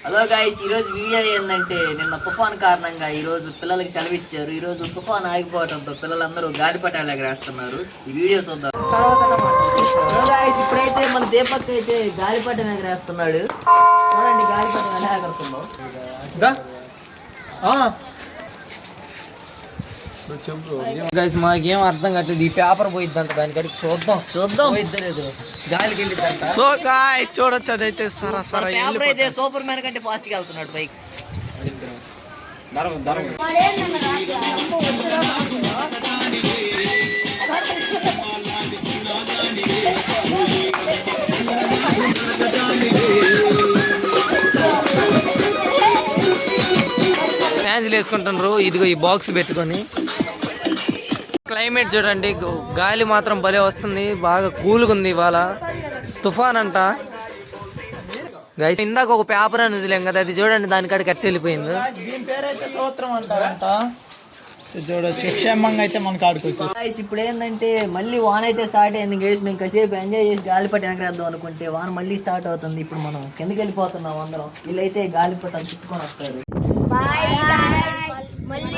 Hello guys, ఈరోజు video ఏంటంటే నిన్న తుఫాన్ కారణంగా ఈరోజు పిల్లలకి సెలవు ఇచ్చారు. ఈరోజు తుఫాన్ ఆగిపోవడంతో పిల్లలందరూ గాలిపటాలు ఎగరేస్తున్నారు. ఈ వీడియో చూద్దాం. ఇప్పుడైతే మన దీపక్ అయితే గాలిపటం ఎగరేస్తున్నాడు. చూడండి గాలిపటం ఎలా ఎగరుతుందో. మాకేం అర్థం కావట్లేదు. ఈ పేపర్ పోయిద్దంట, దానికడి చూద్దాం ఇద్దరు గాలికి వెళ్ళిద్దంట. సో గాయ్స్ చూడొచ్చు, అదైతే పేపర్ అయితే సూపర్ మ్యాన్ కంటే ఫాస్ట్ గా వెళ్తున్నాడు పైకి. ఫ్యాన్స్లు వేసుకుంటున్నారు. ఇదిగో ఈ బాక్స్ పెట్టుకొని. క్లైమేట్ చూడండి, గాలి మాత్రం భలే వస్తుంది. బాగా కూల్గా ఉంది ఇవాళ. తుఫాన్ అంట గైస్. ఇందాక ఒక పేపర్ అని వదిలేం కదా, అది చూడండి దానికాడికి కట్టి వెళ్ళిపోయింది. దీని పేరైతే సూత్రం అంటారంట. చూడొచ్చు, క్షేమంగా అయితే మనకు ఆడుకోవచ్చు. ఇప్పుడు ఏంటంటే మళ్ళీ వాన అయితే స్టార్ట్ అయింది గైస్. మేము కాసేపు ఎంజాయ్ చేసి గాలిపటం ఎగరేద్దాం అనుకుంటే వాన మళ్ళీ స్టార్ట్ అవుతుంది. ఇప్పుడు మనం కిందకి వెళ్ళిపోతున్నాం అందరం. వీళ్ళైతే గాలిపటం చుట్టుకొని వస్తారు. మళ్ళీ